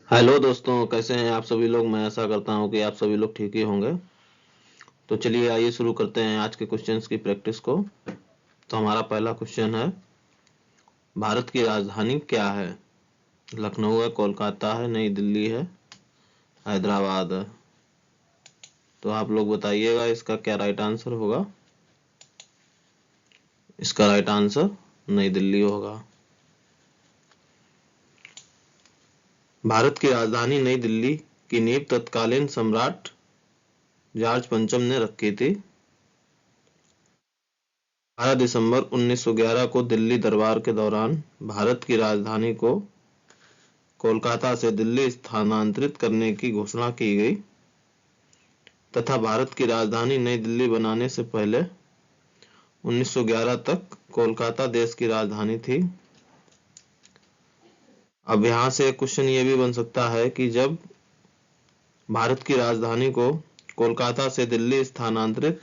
Hello दोस्तों, कैसे हैं आप सभी लोग। मैं आशा करता हूं कि आप सभी लोग ठीक ही होंगे। तो चलिए आइए शुरू करते हैं आज के क्वेश्चंस की प्रैक्टिस को। तो हमारा पहला क्वेश्चन है, भारत की राजधानी क्या है। लखनऊ है, कोलकाता है, नई दिल्ली है, हैदराबाद है। तो आप लोग बताइएगा इसका क्या राइट आंसर होगा। इसका राइट आंसर नई दिल्ली होगा। भारत की राजधानी नई दिल्ली की नींव तत्कालीन सम्राट जॉर्ज पंचम ने रखी थी। 12 दिसंबर 1911 को दिल्ली दरबार के दौरान भारत की राजधानी को कोलकाता से दिल्ली स्थानांतरित करने की घोषणा की गई तथा भारत की राजधानी नई दिल्ली बनाने से पहले 1911 तक कोलकाता देश की राजधानी थी। अब यहाँ से एक क्वेश्चन ये भी बन सकता है कि जब भारत की राजधानी को कोलकाता से दिल्ली स्थानांतरित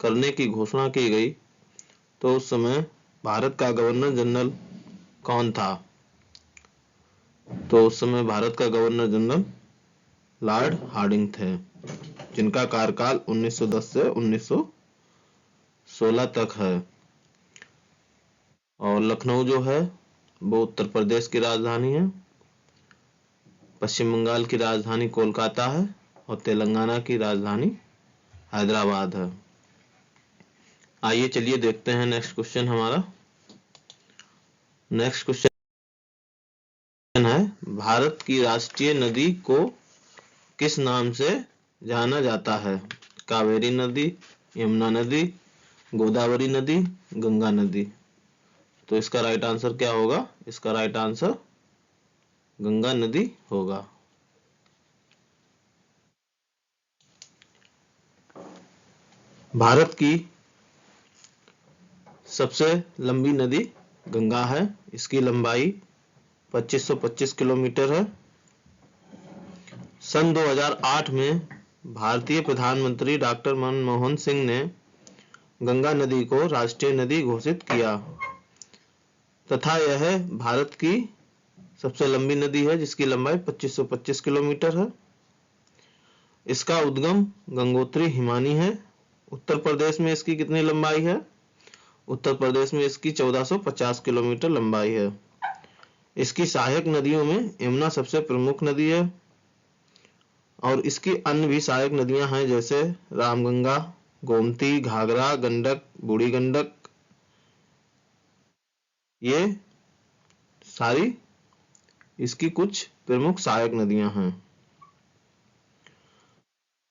करने की घोषणा की गई तो उस समय भारत का गवर्नर जनरल कौन था। तो उस समय भारत का गवर्नर जनरल लॉर्ड हार्डिंग थे, जिनका कार्यकाल 1910 से 1916 तक है। और लखनऊ जो है वो उत्तर प्रदेश की राजधानी है, पश्चिम बंगाल की राजधानी कोलकाता है और तेलंगाना की राजधानी हैदराबाद है। आइए चलिए देखते हैं नेक्स्ट क्वेश्चन। हमारा नेक्स्ट क्वेश्चन है, भारत की राष्ट्रीय नदी को किस नाम से जाना जाता है। कावेरी नदी, यमुना नदी, गोदावरी नदी, गंगा नदी। तो इसका राइट आंसर क्या होगा। इसका राइट आंसर गंगा नदी होगा। भारत की सबसे लंबी नदी गंगा है। इसकी लंबाई 2525 किलोमीटर है। सन 2008 में भारतीय प्रधानमंत्री डॉक्टर मनमोहन सिंह ने गंगा नदी को राष्ट्रीय नदी घोषित किया तथा यह भारत की सबसे लंबी नदी है, जिसकी लंबाई 2525 किलोमीटर है। इसका उद्गम गंगोत्री हिमानी है। उत्तर प्रदेश में इसकी कितनी लंबाई है। उत्तर प्रदेश में इसकी 1450 किलोमीटर लंबाई है। इसकी सहायक नदियों में यमुना सबसे प्रमुख नदी है और इसकी अन्य भी सहायक नदियां हैं, जैसे रामगंगा, गोमती, घाघरा, गंडक, बूढ़ी गंडक। ये सारी इसकी कुछ प्रमुख सहायक नदियां हैं।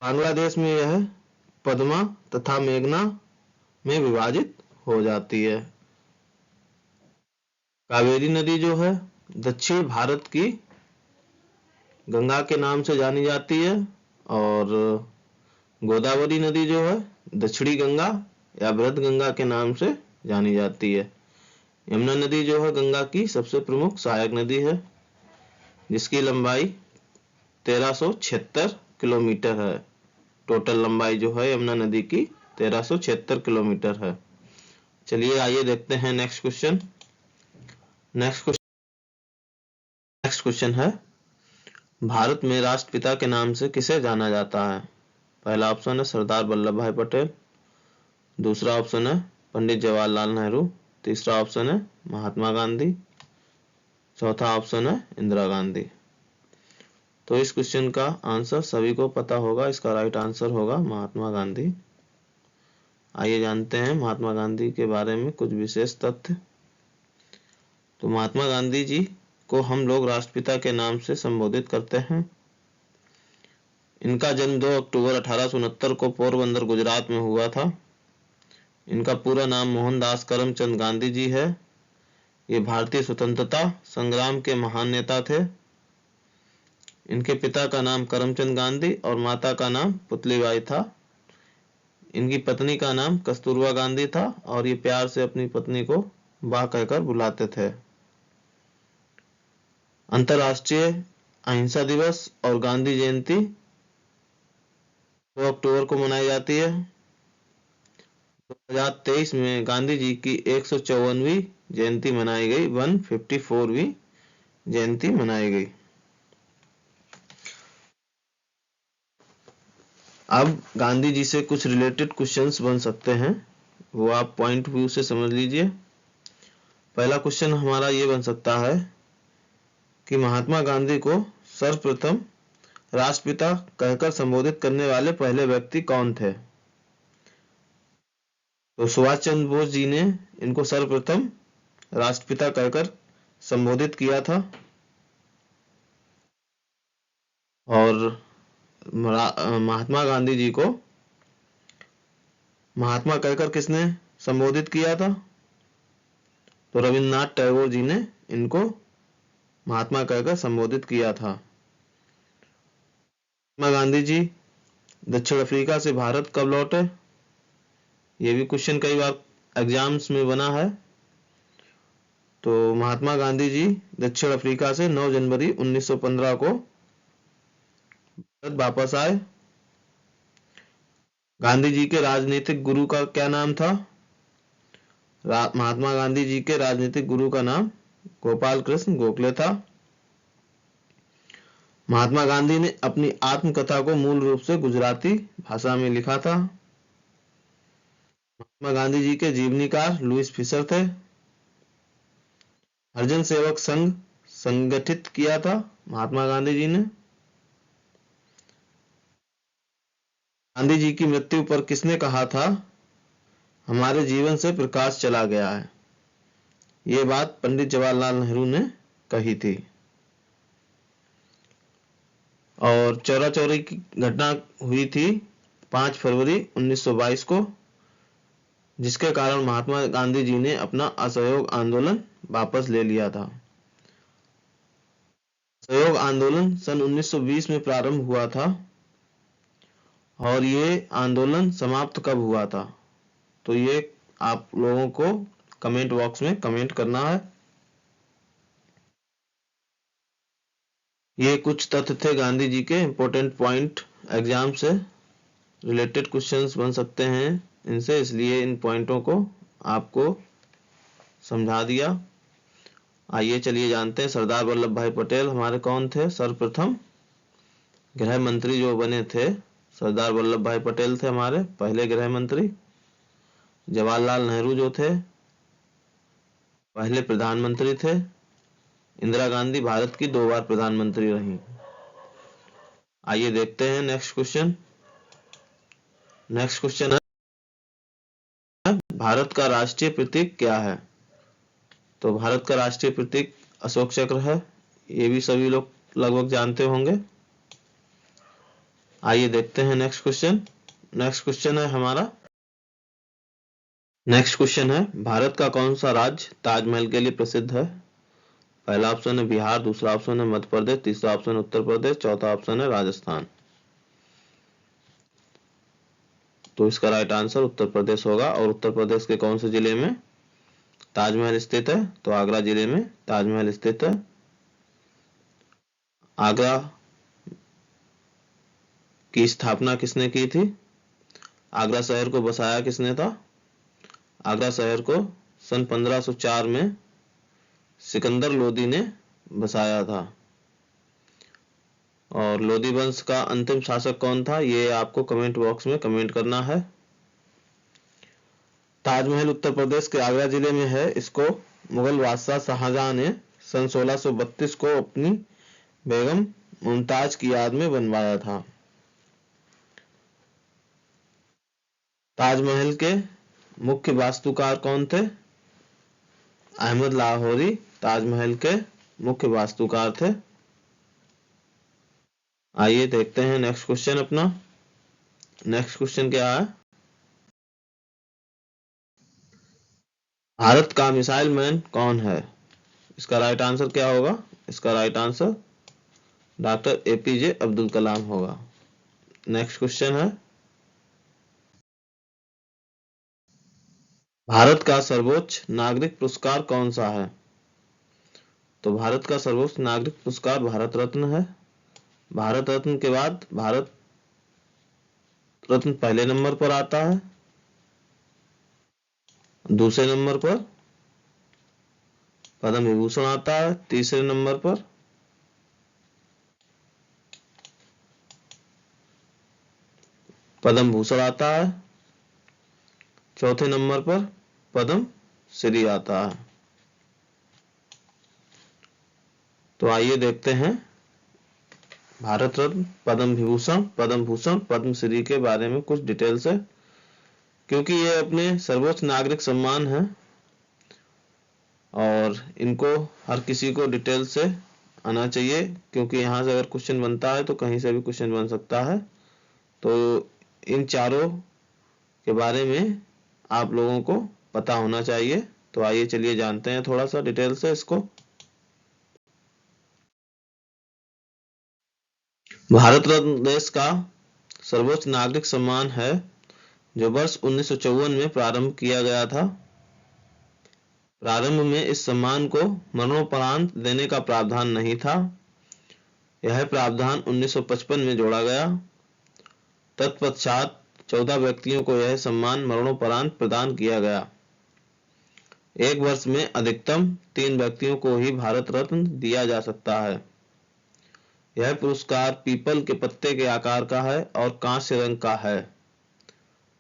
बांग्लादेश में यह पद्मा तथा मेघना में विभाजित हो जाती है। कावेरी नदी जो है दक्षिण भारत की गंगा के नाम से जानी जाती है और गोदावरी नदी जो है दक्षिणी गंगा या बृहद गंगा के नाम से जानी जाती है। यमुना नदी जो है गंगा की सबसे प्रमुख सहायक नदी है, जिसकी लंबाई 1376 किलोमीटर है। टोटल लंबाई जो है यमुना नदी की 1376 किलोमीटर है। चलिए आइए देखते हैं नेक्स्ट क्वेश्चन। नेक्स्ट क्वेश्चन है, भारत में राष्ट्रपिता के नाम से किसे जाना जाता है। पहला ऑप्शन है सरदार वल्लभ भाई पटेल, दूसरा ऑप्शन है पंडित जवाहरलाल नेहरू, तीसरा ऑप्शन है महात्मा गांधी, चौथा ऑप्शन है इंदिरा गांधी। तो इस क्वेश्चन का आंसर सभी को पता होगा। इसका राइट आंसर होगा महात्मा गांधी। आइए जानते हैं महात्मा गांधी के बारे में कुछ विशेष तथ्य। तो महात्मा गांधी जी को हम लोग राष्ट्रपिता के नाम से संबोधित करते हैं। इनका जन्म 2 अक्टूबर 1869 को पोरबंदर गुजरात में हुआ था। इनका पूरा नाम मोहनदास करमचंद गांधी जी है। ये भारतीय स्वतंत्रता संग्राम के महान नेता थे। इनके पिता का नाम करमचंद गांधी और माता का नाम पुतलीबाई था। इनकी पत्नी का नाम कस्तूरबा गांधी था और ये प्यार से अपनी पत्नी को बा कहकर बुलाते थे। अंतर्राष्ट्रीय अहिंसा दिवस और गांधी जयंती 2 अक्टूबर को मनाई जाती है। 2023 में गांधी जी की 154वीं जयंती मनाई गई, 154वीं जयंती मनाई गई। अब गांधी जी से कुछ रिलेटेड क्वेश्चंस बन सकते हैं, वो आप पॉइंट व्यू से समझ लीजिए। पहला क्वेश्चन हमारा ये बन सकता है कि महात्मा गांधी को सर्वप्रथम राष्ट्रपिता कहकर संबोधित करने वाले पहले व्यक्ति कौन थे? तो सुभाष चंद्र बोस जी ने इनको सर्वप्रथम राष्ट्रपिता कहकर संबोधित किया था। और महात्मा गांधी जी को महात्मा कहकर किसने संबोधित किया था? तो रविन्द्रनाथ टैगोर जी ने इनको महात्मा कहकर संबोधित किया था। महात्मा गांधी जी दक्षिण अफ्रीका से भारत कब लौटे? ये भी क्वेश्चन कई बार एग्जाम्स में बना है। तो महात्मा गांधी जी दक्षिण अफ्रीका से 9 जनवरी 1915 को भारत वापस आए। गांधी जी के राजनीतिक गुरु का क्या नाम था? महात्मा गांधी जी के राजनीतिक गुरु का नाम गोपाल कृष्ण गोखले था। महात्मा गांधी ने अपनी आत्मकथा को मूल रूप से गुजराती भाषा में लिखा था। महात्मा गांधी जी के जीवनीकार लुईस फिशर थे। हरिजन सेवक संघ संगठित किया था महात्मा गांधी जी ने। गांधी जी की मृत्यु पर किसने कहा था, हमारे जीवन से प्रकाश चला गया है? ये बात पंडित जवाहरलाल नेहरू ने कही थी। और चौरा चौरी की घटना हुई थी 5 फरवरी 1922 को, जिसके कारण महात्मा गांधी जी ने अपना असहयोग आंदोलन वापस ले लिया था। असहयोग आंदोलन सन 1920 में प्रारंभ हुआ था और ये आंदोलन समाप्त कब हुआ था? तो ये आप लोगों को कमेंट बॉक्स में कमेंट करना है। ये कुछ तथ्य थे गांधी जी के इंपॉर्टेंट पॉइंट, एग्जाम से रिलेटेड क्वेश्चंस बन सकते हैं इनसे, इसलिए इन पॉइंटों को आपको समझा दिया। आइए चलिए जानते हैं सरदार वल्लभ भाई पटेल हमारे कौन थे। सर्वप्रथम गृह मंत्री जो बने थे सरदार वल्लभ भाई पटेल थे हमारे पहले गृह मंत्री। जवाहरलाल नेहरू जो थे पहले प्रधानमंत्री थे। इंदिरा गांधी भारत की 2 बार प्रधानमंत्री रही। आइए देखते हैं नेक्स्ट क्वेश्चन। नेक्स्ट क्वेश्चन है भारत का राष्ट्रीय प्रतीक क्या है? तो भारत का राष्ट्रीय प्रतीक अशोक चक्र है। ये भी सभी लोग लगभग जानते होंगे। आइए देखते हैं नेक्स्ट क्वेश्चन। नेक्स्ट क्वेश्चन है हमारा, नेक्स्ट क्वेश्चन है भारत का कौन सा राज्य ताजमहल के लिए प्रसिद्ध है? पहला ऑप्शन है बिहार, दूसरा ऑप्शन है मध्य प्रदेश, तीसरा ऑप्शन है उत्तर प्रदेश, चौथा ऑप्शन है राजस्थान। तो इसका राइट आंसर उत्तर प्रदेश होगा। और उत्तर प्रदेश के कौन से जिले में ताजमहल स्थित है? तो आगरा जिले में ताजमहल स्थित है। आगरा की स्थापना किसने की थी? आगरा शहर को बसाया किसने था? आगरा शहर को सन 1504 में सिकंदर लोदी ने बसाया था। और लोदी वंश का अंतिम शासक कौन था, ये आपको कमेंट बॉक्स में कमेंट करना है। ताजमहल उत्तर प्रदेश के आगरा जिले में है। इसको मुगल बादशाह शाहजहां ने सन 1632 को अपनी बेगम मुमताज की याद में बनवाया था। ताजमहल के मुख्य वास्तुकार कौन थे? अहमद लाहौरी ताजमहल के मुख्य वास्तुकार थे। आइए देखते हैं नेक्स्ट क्वेश्चन अपना। नेक्स्ट क्वेश्चन क्या है, भारत का मिसाइल मैन कौन है? इसका राइट आंसर क्या होगा? इसका right answer doctor APJ Abdul Kalam होगा। नेक्स्ट क्वेश्चन है, भारत का सर्वोच्च नागरिक पुरस्कार कौन सा है? तो भारत का सर्वोच्च नागरिक पुरस्कार भारत रत्न है। भारत रत्न के बाद भारत रत्न पहले नंबर पर आता है। दूसरे नंबर पर पद्म विभूषण आता है। तीसरे नंबर पर पद्म भूषण आता है। चौथे नंबर पर पद्म श्री आता है। तो आइए देखते हैं भारत रत्न, पद्म विभूषण, पद्म भूषण, पद्म श्री के बारे में कुछ डिटेल से, क्योंकि ये अपने सर्वोच्च नागरिक सम्मान है और इनको हर किसी को डिटेल से आना चाहिए, क्योंकि यहाँ से अगर क्वेश्चन बनता है तो कहीं से भी क्वेश्चन बन सकता है। तो इन चारों के बारे में आप लोगों को पता होना चाहिए। तो आइए चलिए जानते हैं थोड़ा सा डिटेल से इसको। भारत रत्न देश का सर्वोच्च नागरिक सम्मान है जो वर्ष 1954 में प्रारंभ किया गया था। प्रारंभ में इस सम्मान को मरणोपरांत देने का प्रावधान नहीं था। यह प्रावधान 1955 में जोड़ा गया। तत्पश्चात 14 व्यक्तियों को यह सम्मान मरणोपरांत प्रदान किया गया। एक वर्ष में अधिकतम 3 व्यक्तियों को ही भारत रत्न दिया जा सकता है। यह पुरस्कार पीपल के पत्ते के आकार का है और कांस्य रंग का है।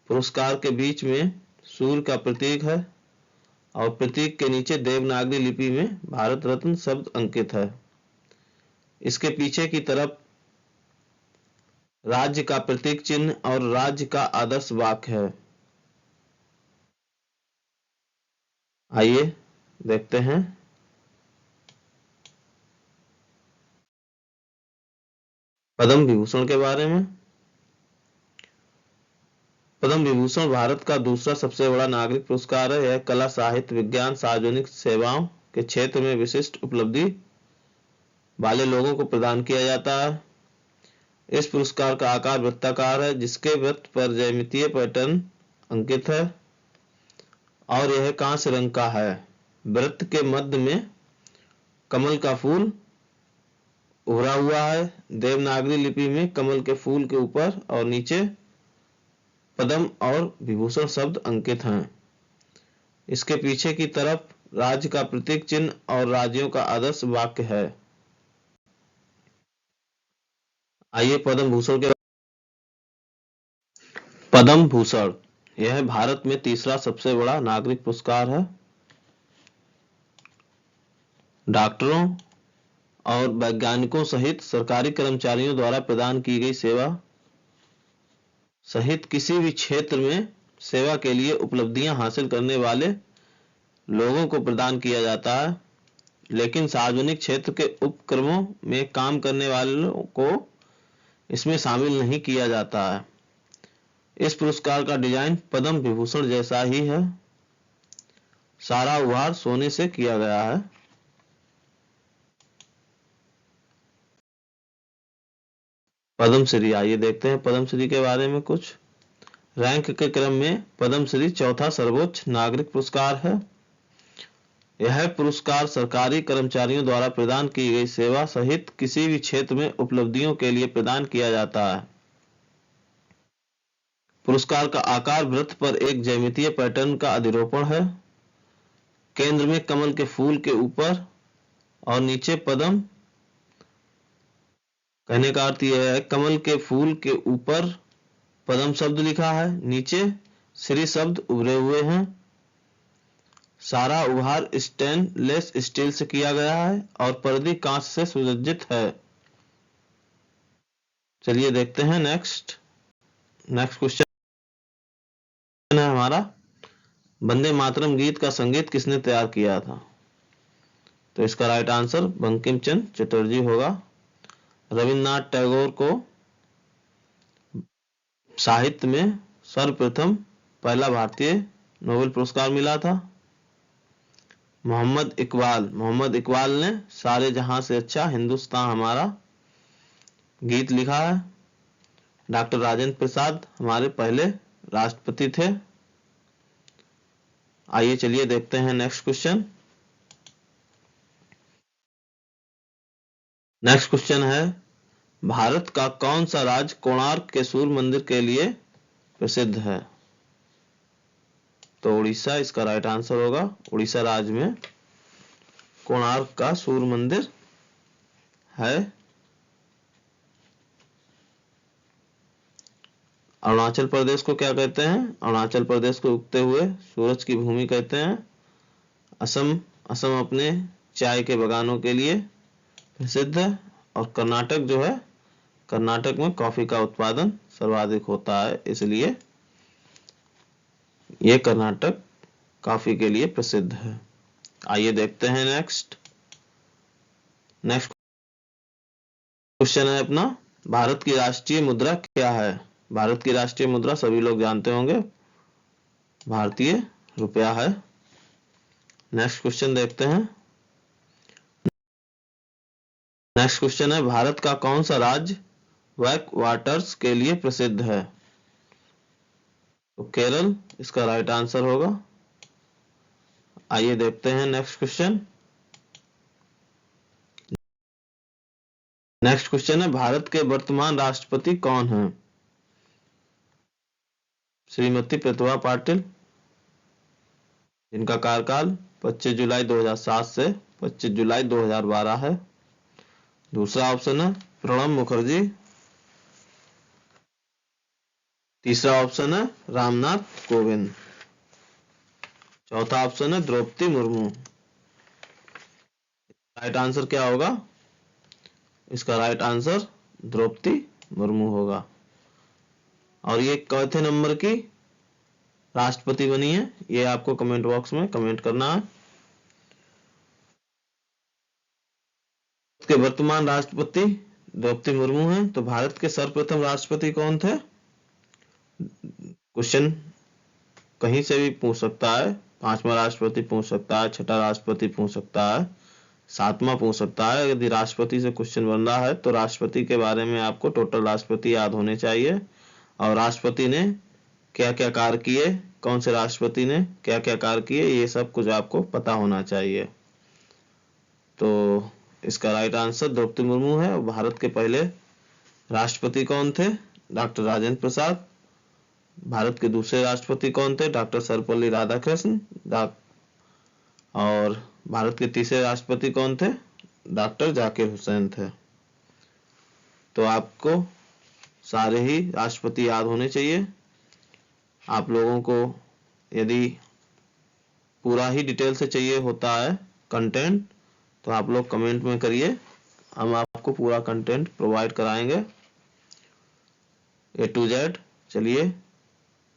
पुरस्कार के बीच में सूर्य का प्रतीक है और प्रतीक के नीचे देवनागरी लिपि में भारत रत्न शब्द अंकित है। इसके पीछे की तरफ राज्य का प्रतीक चिन्ह और राज्य का आदर्श वाक्य है। आइए देखते हैं पद्म विभूषण के बारे में। पद्म विभूषण भारत का दूसरा सबसे बड़ा नागरिक पुरस्कार है। यह कला, साहित्य, विज्ञान, सार्वजनिक सेवाओं के क्षेत्र में विशिष्ट उपलब्धि वाले लोगों को प्रदान किया जाता है। इस पुरस्कार का आकार वृत्ताकार है जिसके वृत्त पर ज्यामितीय पैटर्न अंकित है और यह कांस्य रंग का है। वृत्त के मध्य में कमल का फूल उभरा हुआ है। देवनागरी लिपि में कमल के फूल के ऊपर और नीचे पद्म और विभूषण शब्द अंकित हैं। इसके पीछे की तरफ राज्य का प्रतीक चिन्ह और राज्यों का आदर्श वाक्य है। आइए पद्म भूषण के। पद्म भूषण यह भारत में तीसरा सबसे बड़ा नागरिक पुरस्कार है। डॉक्टरों और वैज्ञानिकों सहित सरकारी कर्मचारियों द्वारा प्रदान की गई सेवा सहित किसी भी क्षेत्र में सेवा के लिए उपलब्धियां हासिल करने वाले लोगों को प्रदान किया जाता है, लेकिन सार्वजनिक क्षेत्र के उपक्रमों में काम करने वालों को इसमें शामिल नहीं किया जाता है। इस पुरस्कार का डिजाइन पद्म विभूषण जैसा ही है। सारा उभार सोने से किया गया है। पद्मश्री, आइए देखते हैं पद्मश्री के बारे में कुछ। रैंक के क्रम में पद्मश्री चौथा सर्वोच्च नागरिक पुरस्कार है। यह पुरस्कार सरकारी कर्मचारियों द्वारा प्रदान की गई सेवा सहित किसी भी क्षेत्र में उपलब्धियों के लिए प्रदान किया जाता है। पुरस्कार का आकार वृत्त पर एक ज्यामितीय पैटर्न का अधिरोपण है। केंद्र में कमल के फूल के ऊपर और नीचे पद्म। कहने का अर्थ यह है कमल के फूल के ऊपर पद्म शब्द लिखा है, नीचे श्री शब्द उभरे हुए हैं। सारा उभार स्टेनलेस स्टील से किया गया है और परिधि कांच से सुसज्जित है। चलिए देखते हैं नेक्स्ट क्वेश्चन है हमारा, वंदे मातरम गीत का संगीत किसने तैयार किया था? तो इसका राइट आंसर बंकिम चंद्र चटर्जी होगा। रविन्द्रनाथ टैगोर को साहित्य में सर्वप्रथम पहला भारतीय नोबेल पुरस्कार मिला था। मोहम्मद इकबाल ने सारे जहां से अच्छा हिंदुस्तान हमारा गीत लिखा है। डॉक्टर राजेंद्र प्रसाद हमारे पहले राष्ट्रपति थे। आइए चलिए देखते हैं नेक्स्ट क्वेश्चन है, भारत का कौन सा राज्य कोणार्क के सूर्य मंदिर के लिए प्रसिद्ध है? तो उड़ीसा इसका राइट आंसर होगा। उड़ीसा राज्य में कोणार्क का सूर्य मंदिर है। अरुणाचल प्रदेश को क्या कहते हैं? अरुणाचल प्रदेश को उगते हुए सूरज की भूमि कहते हैं। असम अपने चाय के बगानों के लिए प्रसिद्ध है। और कर्नाटक जो है, कर्नाटक में कॉफी का उत्पादन सर्वाधिक होता है, इसलिए ये कर्नाटक कॉफी के लिए प्रसिद्ध है। आइए देखते हैं नेक्स्ट क्वेश्चन है अपना, भारत की राष्ट्रीय मुद्रा क्या है? भारत की राष्ट्रीय मुद्रा सभी लोग जानते होंगे, भारतीय रुपया है। नेक्स्ट क्वेश्चन देखते हैं। नेक्स्ट क्वेश्चन है, भारत का कौन सा राज्य बैक वाटर्स के लिए प्रसिद्ध है? तो केरल इसका राइट आंसर होगा। आइए देखते हैं नेक्स्ट क्वेश्चन। नेक्स्ट क्वेश्चन है, भारत के वर्तमान राष्ट्रपति कौन हैं? श्रीमती प्रतिभा पाटिल, जिनका कार्यकाल 25 जुलाई 2007 से 25 जुलाई 2012 है। दूसरा ऑप्शन है प्रणब मुखर्जी। तीसरा ऑप्शन है रामनाथ कोविंद। चौथा ऑप्शन है द्रौपदी मुर्मू। राइट आंसर क्या होगा? इसका राइट आंसर द्रौपदी मुर्मू होगा। और ये चौथे नंबर की राष्ट्रपति बनी है, ये आपको कमेंट बॉक्स में कमेंट करना है। के वर्तमान राष्ट्रपति द्रौपदी मुर्मू हैं। तो भारत के सर्वप्रथम राष्ट्रपति कौन थे? क्वेश्चन कहीं से भी पूछ सकता है, 5वां राष्ट्रपति पूछ सकता है, 6ठा राष्ट्रपति पूछ सकता है, 7वां पूछ सकता है। यदि राष्ट्रपति से क्वेश्चन बन रहा है तो राष्ट्रपति के बारे में आपको टोटल राष्ट्रपति याद होने चाहिए, और राष्ट्रपति ने क्या क्या कार्य किए, कौन से राष्ट्रपति ने क्या क्या कार्य किए, ये सब कुछ आपको पता होना चाहिए। तो इसका राइट आंसर द्रौपदी मुर्मू है। और भारत के पहले राष्ट्रपति कौन थे? डॉक्टर राजेंद्र प्रसाद। भारत के दूसरे राष्ट्रपति कौन थे? डॉक्टर सर्वपल्ली राधाकृष्ण। और भारत के तीसरे राष्ट्रपति कौन थे? डॉक्टर जाकिर हुसैन थे। तो आपको सारे ही राष्ट्रपति याद होने चाहिए। आप लोगों को यदि पूरा ही डिटेल से चाहिए होता है कंटेंट, तो आप लोग कमेंट में करिए, हम आपको पूरा कंटेंट प्रोवाइड कराएंगे A to Z। चलिए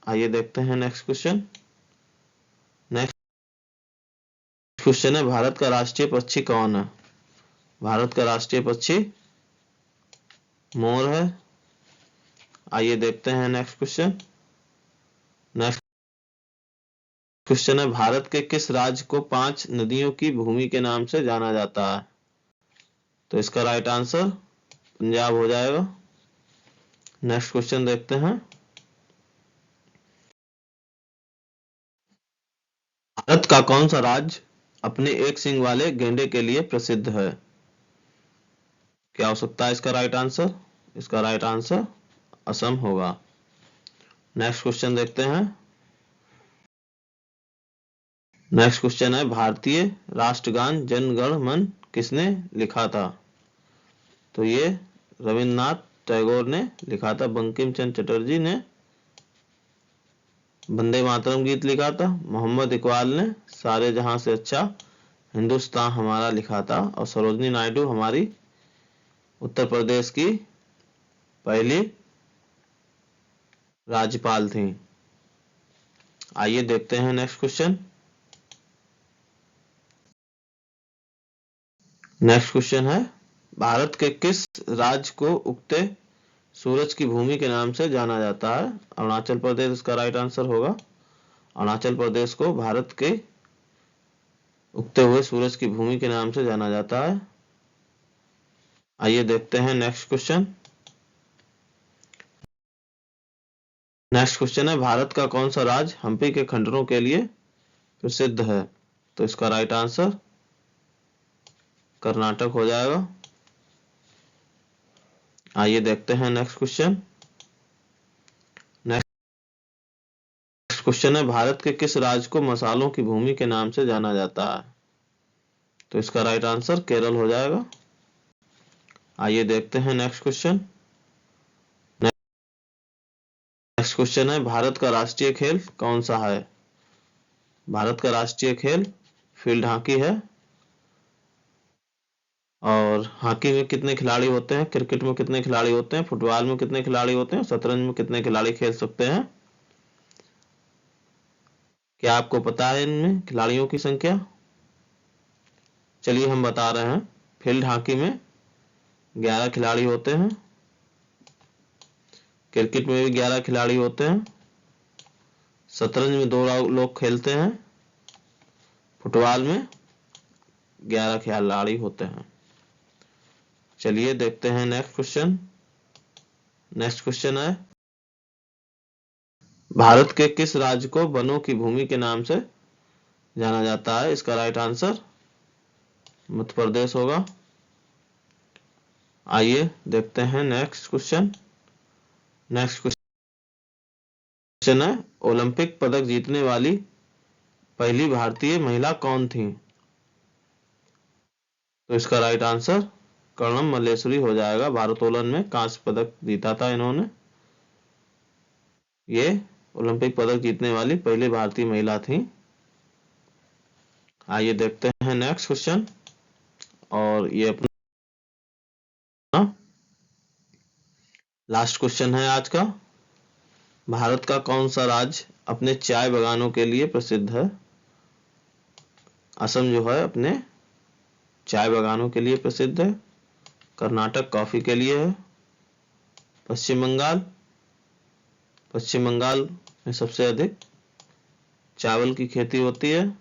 आइए देखते हैं नेक्स्ट क्वेश्चन। नेक्स्ट क्वेश्चन है, भारत का राष्ट्रीय पक्षी कौन है? भारत का राष्ट्रीय पक्षी मोर है। आइए देखते हैं नेक्स्ट क्वेश्चन। नेक्स्ट क्वेश्चन है, भारत के किस राज्य को 5 नदियों की भूमि के नाम से जाना जाता है? तो इसका राइट आंसर पंजाब हो जाएगा। नेक्स्ट क्वेश्चन देखते हैं। भारत का कौन सा राज्य अपने एक सींग वाले गैंडे के लिए प्रसिद्ध है? क्या हो सकता है इसका राइट आंसर? इसका राइट आंसर असम होगा। नेक्स्ट क्वेश्चन देखते हैं। नेक्स्ट क्वेश्चन है, भारतीय राष्ट्रगान जन गण मन किसने लिखा था? तो ये रविन्द्रनाथ टैगोर ने लिखा था। बंकिम चंद्र चटर्जी ने वंदे मातरम गीत लिखा था। मोहम्मद इकबाल ने सारे जहां से अच्छा हिंदुस्तान हमारा लिखा था। और सरोजनी नायडू हमारी उत्तर प्रदेश की पहली राज्यपाल थी। आइए देखते हैं नेक्स्ट क्वेश्चन। नेक्स्ट क्वेश्चन है, भारत के किस राज्य को उगते सूरज की भूमि के नाम से जाना जाता है? अरुणाचल प्रदेश इसका राइट आंसर होगा। अरुणाचल प्रदेश को भारत के उगते हुए सूरज की भूमि के नाम से जाना जाता है। आइए देखते हैं नेक्स्ट क्वेश्चन। नेक्स्ट क्वेश्चन है, भारत का कौन सा राज्य हम्पी के खंडरों के लिए प्रसिद्ध है? तो इसका राइट आंसर कर्नाटक हो जाएगा। आइए देखते हैं नेक्स्ट क्वेश्चन। नेक्स्ट क्वेश्चन है, भारत के किस राज्य को मसालों की भूमि के नाम से जाना जाता है? तो इसका राइट आंसर केरल हो जाएगा। आइए देखते हैं नेक्स्ट क्वेश्चन। नेक्स्ट क्वेश्चन है, भारत का राष्ट्रीय खेल कौन सा है? भारत का राष्ट्रीय खेल फील्ड हॉकी है। और हॉकी में कितने खिलाड़ी होते हैं? क्रिकेट में कितने खिलाड़ी होते हैं? फुटबॉल में कितने खिलाड़ी होते हैं? शतरंज में कितने खिलाड़ी खेल सकते हैं? क्या आपको पता है इनमें खिलाड़ियों की संख्या? चलिए हम बता रहे हैं। फील्ड हॉकी में 11 खिलाड़ी होते हैं। क्रिकेट में भी 11 खिलाड़ी होते हैं। शतरंज में 2 लोग खेलते हैं। फुटबॉल में 11 खिलाड़ी होते हैं। चलिए देखते हैं नेक्स्ट क्वेश्चन। नेक्स्ट क्वेश्चन है, भारत के किस राज्य को वनों की भूमि के नाम से जाना जाता है? इसका राइट आंसर मध्य प्रदेश होगा। आइए देखते हैं नेक्स्ट क्वेश्चन। नेक्स्ट क्वेश्चन है, ओलंपिक पदक जीतने वाली पहली भारतीय महिला कौन थी? तो इसका राइट आंसर कर्णम मल्लेश्वरी हो जाएगा। भारोत्तोलन में कांस्य पदक जीता था इन्होंने। ये ओलंपिक पदक जीतने वाली पहली भारतीय महिला थी। आइए देखते हैं नेक्स्ट क्वेश्चन। और ये अपना लास्ट क्वेश्चन है आज का। भारत का कौन सा राज्य अपने चाय बागानों के लिए प्रसिद्ध है? असम जो है अपने चाय बागानों के लिए प्रसिद्ध है। कर्नाटक कॉफी के लिए है। पश्चिम बंगाल में सबसे अधिक चावल की खेती होती है।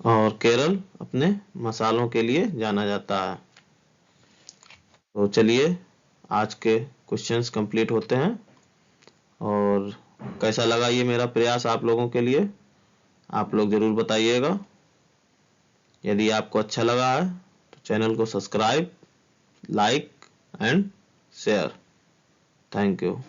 और केरल अपने मसालों के लिए जाना जाता है। तो चलिए आज के क्वेश्चंस कंप्लीट होते हैं। और कैसा लगा ये मेरा प्रयास आप लोगों के लिए, आप लोग जरूर बताइएगा। यदि आपको अच्छा लगा है तो चैनल को subscribe, like and share. Thank you.